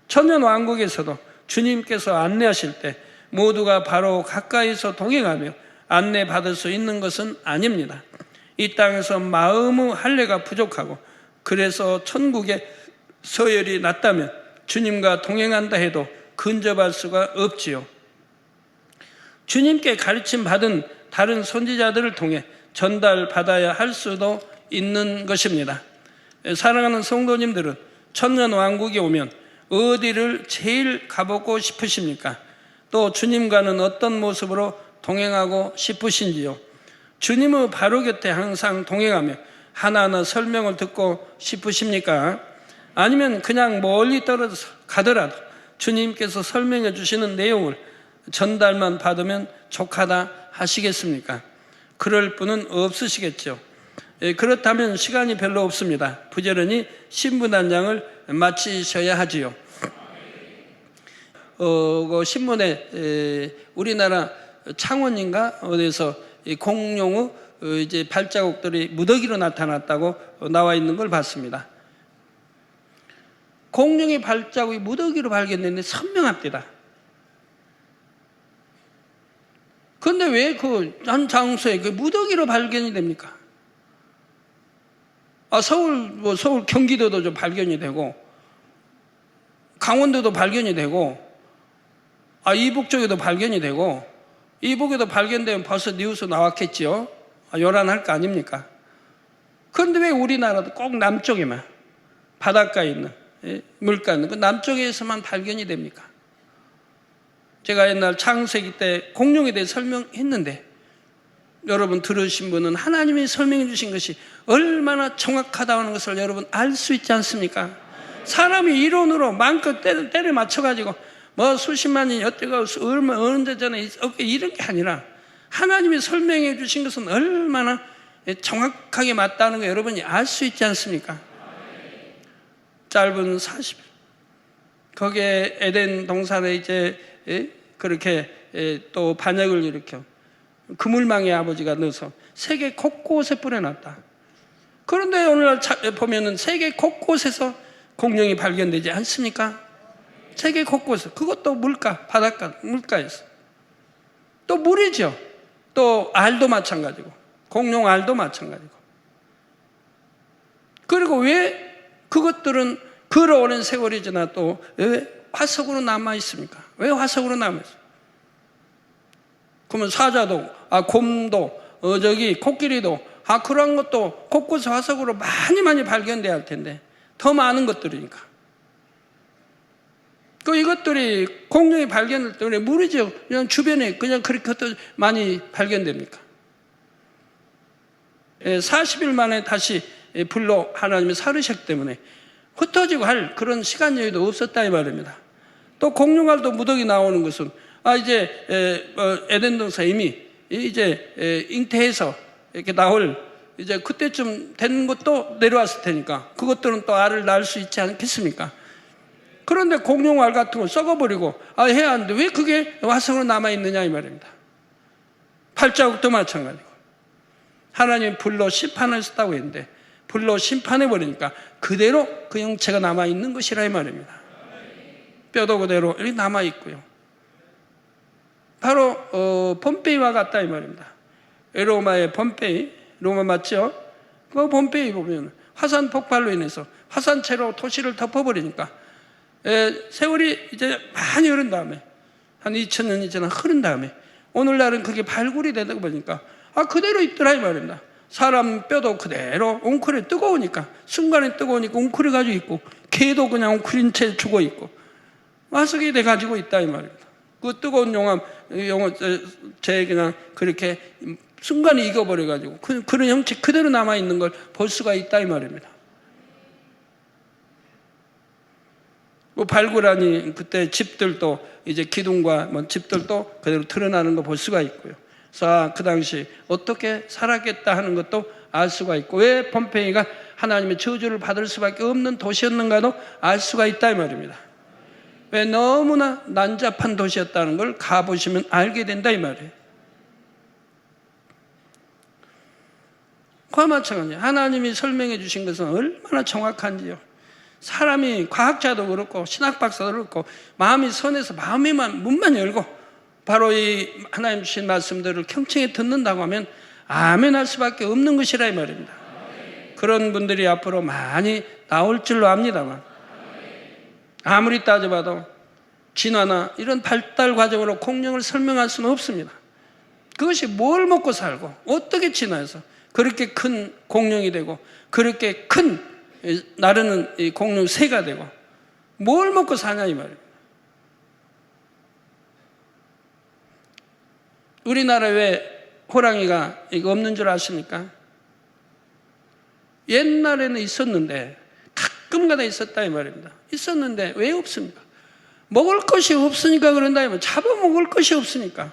천년왕국에서도 주님께서 안내하실 때 모두가 바로 가까이서 동행하며 안내받을 수 있는 것은 아닙니다. 이 땅에서 마음의 할례가 부족하고 그래서 천국에 서열이 낮다면 주님과 동행한다 해도 근접할 수가 없지요. 주님께 가르침 받은 다른 선지자들을 통해 전달받아야 할 수도 있는 것입니다. 사랑하는 성도님들은 천년왕국에 오면 어디를 제일 가보고 싶으십니까? 또 주님과는 어떤 모습으로 동행하고 싶으신지요? 주님의 바로 곁에 항상 동행하며 하나하나 설명을 듣고 싶으십니까? 아니면 그냥 멀리 떨어져서 가더라도 주님께서 설명해 주시는 내용을 전달만 받으면 족하다 하시겠습니까? 그럴 분은 없으시겠죠. 그렇다면 시간이 별로 없습니다. 부지런히 신분 한 장을 마치셔야 하지요. 그 신문에 우리나라 창원인가 어디서 공룡의 이제 발자국들이 무더기로 나타났다고 나와 있는 걸 봤습니다. 공룡의 발자국이 무더기로 발견됐는데 선명합니다. 그런데 왜 그 한 장소에 그 무더기로 발견이 됩니까? 서울 경기도도 좀 발견이 되고 강원도도 발견이 되고 이북 쪽에도 발견이 되고 이북에도 발견되면 벌써 뉴스 나왔겠지요. 요란할 거 아닙니까? 그런데 왜 우리나라도 꼭 남쪽에만 바닷가에 있는 물가 있는 그 남쪽에서만 발견이 됩니까? 제가 옛날 창세기 때 공룡에 대해 설명했는데 여러분 들으신 분은 하나님이 설명해 주신 것이 얼마나 정확하다는 것을 여러분 알 수 있지 않습니까? 사람이 이론으로 마음껏 때를 맞춰가지고 수십만이 여태가 어느 데 전에 이런 게 아니라 하나님이 설명해 주신 것은 얼마나 정확하게 맞다는 거 여러분이 알 수 있지 않습니까? 짧은 40일 거기에 에덴 동산에 이제 그렇게 또 반역을 일으켜 그물망에 아버지가 넣어서 세계 곳곳에 뿌려놨다. 그런데 오늘날 보면은 세계 곳곳에서 공룡이 발견되지 않습니까? 세계 곳곳에. 그것도 물가, 바닷가, 물가에서. 또 물이죠. 또 알도 마찬가지고 공룡 알도 마찬가지고. 그리고 왜 그것들은 걸어오는 세월이 지나 또 왜 화석으로 남아 있습니까? 왜 화석으로 남아 있습니까? 그러면 사자도, 곰도, 코끼리도, 그런 것도 곳곳에 화석으로 많이 발견돼야 할 텐데 더 많은 것들이니까. 이것들이 공룡이 발견될 때 물이죠. 그냥 주변에 그냥 그렇게 많이 발견됩니까? 40일 만에 다시 불로 하나님이 살으셨기 때문에 흩어지고 할 그런 시간 여유도 없었다 이 말입니다. 또 공룡알도 무더기 나오는 것은 이제 에덴 동산 이미 이제 잉태해서 이렇게 나올 이제 그때쯤 된 것도 내려왔을 테니까 그것들은 또 알을 낳을 수 있지 않겠습니까? 그런데 공룡알 같은 거 썩어버리고 해야 하는데 왜 그게 화성으로 남아있느냐 이 말입니다. 발자국도 마찬가지고 하나님 불로 심판하셨다고 했는데 불로 심판해버리니까 그대로 그 형체가 남아있는 것이라 이 말입니다. 뼈도 그대로 이렇게 남아있고요. 바로 폼페이와 같다 이 말입니다. 로마의 폼페이, 로마 맞죠? 그 폼페이 보면 화산 폭발로 인해서 화산체로 도시를 덮어버리니까 세월이 이제 많이 흐른 다음에 한 2000년이 지나 흐른 다음에 오늘날은 그게 발굴이 되다 보니까 그대로 있더라 이 말입니다. 사람 뼈도 그대로 웅크려 뜨거우니까 순간에 뜨거우니까 웅크려 가지고 있고 개도 그냥 웅크린 채 죽어 있고 화석이 돼 가지고 있다 이 말입니다. 그 뜨거운 제 그냥 그렇게 순간에 익어버려 가지고 그런 형체 그대로 남아 있는 걸 볼 수가 있다 이 말입니다. 뭐 발굴하니 그때 집들도 이제 기둥과 뭐 집들도 그대로 드러나는 거 볼 수가 있고요. 그래서 그 당시 어떻게 살았겠다 하는 것도 알 수가 있고 왜 폼페이가 하나님의 저주를 받을 수밖에 없는 도시였는가도 알 수가 있다 이 말입니다. 왜 너무나 난잡한 도시였다는 걸 가보시면 알게 된다 이 말이에요. 그와 마찬가지예요. 하나님이 설명해 주신 것은 얼마나 정확한지요. 사람이 과학자도 그렇고 신학 박사도 그렇고 마음이 선해서 마음에만 문만 열고 바로 이 하나님 주신 말씀들을 경청해 듣는다고 하면 아멘 할 수밖에 없는 것이라 이 말입니다. 그런 분들이 앞으로 많이 나올 줄로 압니다만 아무리 따져봐도 진화나 이런 발달 과정으로 공룡을 설명할 수는 없습니다. 그것이 뭘 먹고 살고 어떻게 진화해서 그렇게 큰 공룡이 되고 그렇게 큰 나르는 이 공룡 새가 되고 뭘 먹고 사냐 이 말이에요. 우리나라에 왜 호랑이가 이거 없는 줄 아십니까? 옛날에는 있었는데 가끔가다 있었다 이 말입니다. 있었는데 왜 없습니까? 먹을 것이 없으니까 그런다 이 말이에요. 잡아먹을 것이 없으니까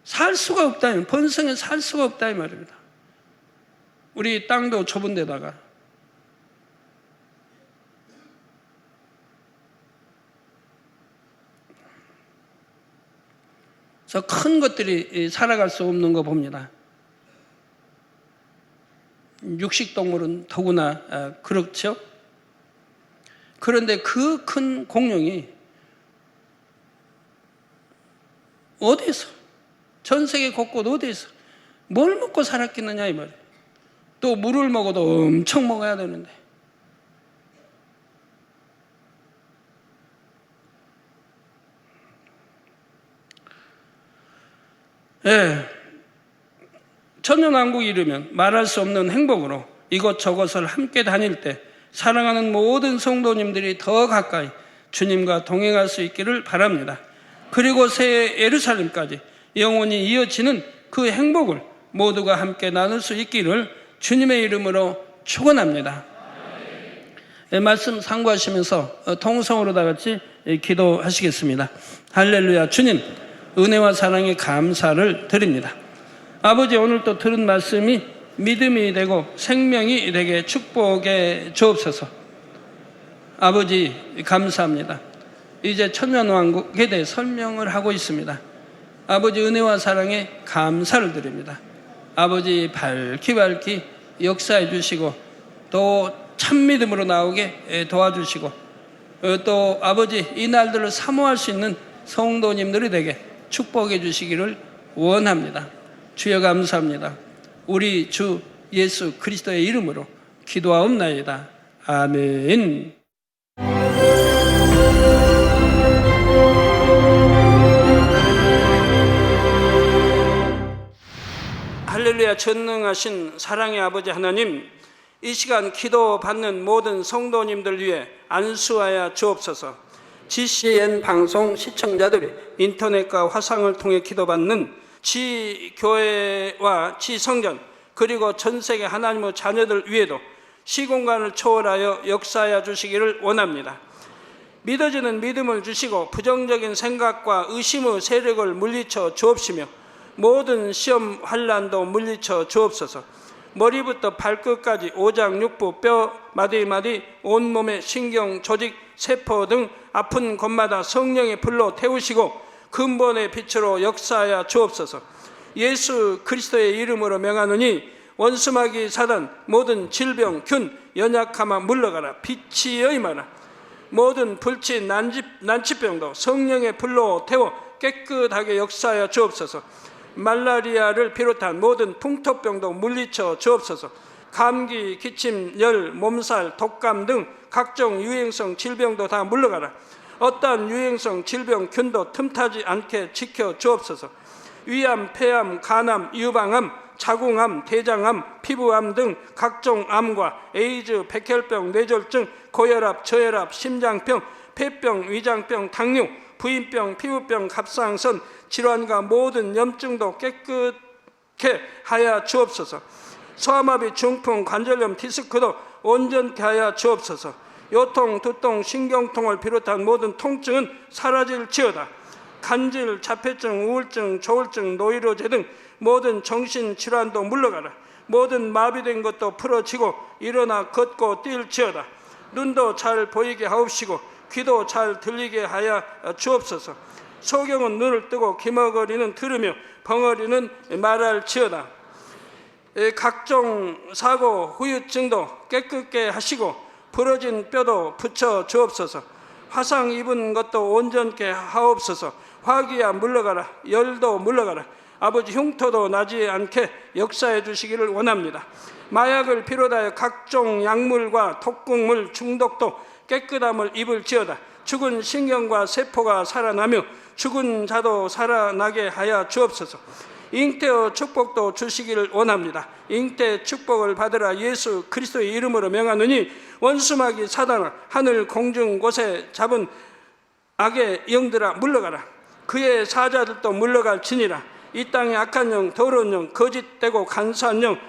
살 수가 없다 이 말이에요. 번성에 살 수가 없다 이 말입니다. 우리 땅도 좁은 데다가 그래서 큰 것들이 살아갈 수 없는 거 봅니다. 육식동물은 더구나 그렇죠. 그런데 그 큰 공룡이 어디에서 전 세계 곳곳 어디에서 뭘 먹고 살았겠느냐 이 말이에요. 또 물을 먹어도 엄청 먹어야 되는데 천년왕국이 이르면 말할 수 없는 행복으로 이것저것을 함께 다닐 때 사랑하는 모든 성도님들이 더 가까이 주님과 동행할 수 있기를 바랍니다. 그리고 새 예루살렘까지 영원히 이어지는 그 행복을 모두가 함께 나눌 수 있기를 주님의 이름으로 축원합니다. 말씀 상고하시면서 통성으로 다 같이 기도하시겠습니다. 할렐루야. 주님 은혜와 사랑에 감사를 드립니다. 아버지 오늘 또 들은 말씀이 믿음이 되고 생명이 되게 축복해 주옵소서. 아버지 감사합니다. 이제 천년왕국에 대해 설명을 하고 있습니다. 아버지 은혜와 사랑에 감사를 드립니다. 아버지 밝히 역사해 주시고 또 참믿음으로 나오게 도와주시고 또 아버지 이 날들을 사모할 수 있는 성도님들이 되게 축복해 주시기를 원합니다. 주여 감사합니다. 우리 주 예수 그리스도의 이름으로 기도하옵나이다. 아멘. 할렐루야. 전능하신 사랑의 아버지 하나님, 이 시간 기도받는 모든 성도님들 위해 안수하여 주옵소서. GCN 방송 시청자들이 인터넷과 화상을 통해 기도받는 지교회와 지성전 그리고 전세계 하나님의 자녀들 위에도 시공간을 초월하여 역사하여 주시기를 원합니다. 믿어지는 믿음을 주시고 부정적인 생각과 의심의 세력을 물리쳐 주옵시며 모든 시험 환난도 물리쳐 주옵소서. 머리부터 발끝까지 오장육부 뼈 마디마디 온몸의 신경 조직 세포 등 아픈 곳마다 성령의 불로 태우시고 근본의 빛으로 역사하여 주옵소서. 예수 그리스도의 이름으로 명하노니 원수마귀 사단 모든 질병 균 연약함아 물러가라. 빛이 여임하라. 모든 불치 난치병도 성령의 불로 태워 깨끗하게 역사하여 주옵소서. 말라리아를 비롯한 모든 풍토병도 물리쳐 주옵소서. 감기, 기침, 열, 몸살, 독감 등 각종 유행성 질병도 다 물러가라. 어떠한 유행성 질병 균도 틈타지 않게 지켜 주옵소서. 위암, 폐암, 간암, 유방암, 자궁암, 대장암, 피부암 등 각종 암과 에이즈, 백혈병, 뇌졸중, 고혈압, 저혈압, 심장병, 폐병, 위장병, 당뇨, 부인병, 피부병, 갑상선 질환과 모든 염증도 깨끗게 하여 주옵소서. 소아마비, 중풍, 관절염, 디스크도 온전케 하여 주옵소서. 요통, 두통, 신경통을 비롯한 모든 통증은 사라질지어다. 간질, 자폐증, 우울증, 조울증, 노이로제 등 모든 정신질환도 물러가라. 모든 마비된 것도 풀어지고 일어나 걷고 뛸지어다. 눈도 잘 보이게 하옵시고 귀도 잘 들리게 하여 주옵소서. 소경은 눈을 뜨고 기머거리는 들으며 벙어리는 말할지어다. 각종 사고, 후유증도 깨끗게 하시고 부러진 뼈도 붙여 주옵소서. 화상 입은 것도 온전케 하옵소서. 화기야 물러가라. 열도 물러가라. 아버지 흉터도 나지 않게 역사해 주시기를 원합니다. 마약을 비롯하여 각종 약물과 독극물 중독도 깨끗함을 입을지어다. 죽은 신경과 세포가 살아나며 죽은 자도 살아나게 하여 주옵소서. 잉태의 축복도 주시기를 원합니다. 잉태 축복을 받으라. 예수 그리스도의 이름으로 명하노니 원수마귀 사단아 하늘 공중 곳에 잡은 악의 영들아 물러가라. 그의 사자들도 물러갈지니라. 이 땅의 악한 영, 더러운 영, 거짓되고 간사한 영,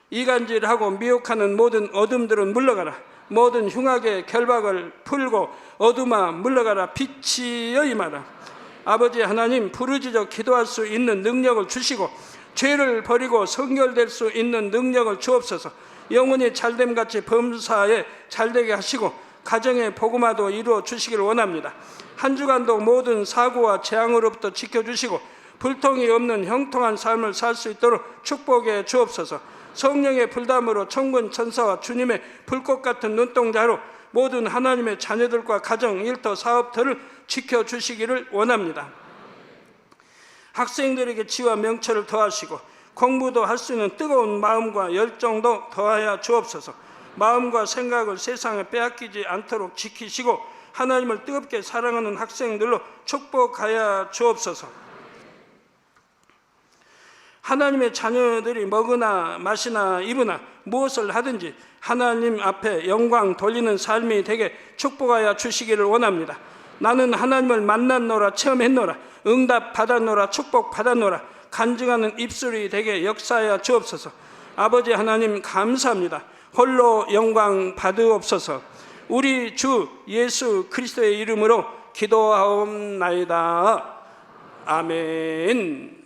이간질하고 미혹하는 모든 어둠들은 물러가라. 모든 흉악의 결박을 풀고 어둠아 물러가라. 빛이 여임하라. 아버지 하나님, 부르짖어 기도할 수 있는 능력을 주시고 죄를 버리고 성결될 수 있는 능력을 주옵소서. 영혼이 잘됨같이 범사에 잘되게 하시고 가정의 복음화도 이루어 주시길 원합니다. 한 주간도 모든 사고와 재앙으로부터 지켜주시고 불통이 없는 형통한 삶을 살 수 있도록 축복해 주옵소서. 성령의 불담으로 천군 천사와 주님의 불꽃 같은 눈동자로 모든 하나님의 자녀들과 가정, 일터, 사업터를 지켜주시기를 원합니다. 학생들에게 지와 명철을 더하시고 공부도 할 수 있는 뜨거운 마음과 열정도 더하여 주옵소서. 마음과 생각을 세상에 빼앗기지 않도록 지키시고 하나님을 뜨겁게 사랑하는 학생들로 축복하여 주옵소서. 하나님의 자녀들이 먹으나 마시나 입으나 무엇을 하든지 하나님 앞에 영광 돌리는 삶이 되게 축복하여 주시기를 원합니다. 나는 하나님을 만났노라, 체험했노라, 응답 받았노라, 축복 받았노라, 간증하는 입술이 되게 역사하여 주옵소서. 아버지 하나님 감사합니다. 홀로 영광 받으옵소서. 우리 주 예수 그리스도의 이름으로 기도하옵나이다. 아멘.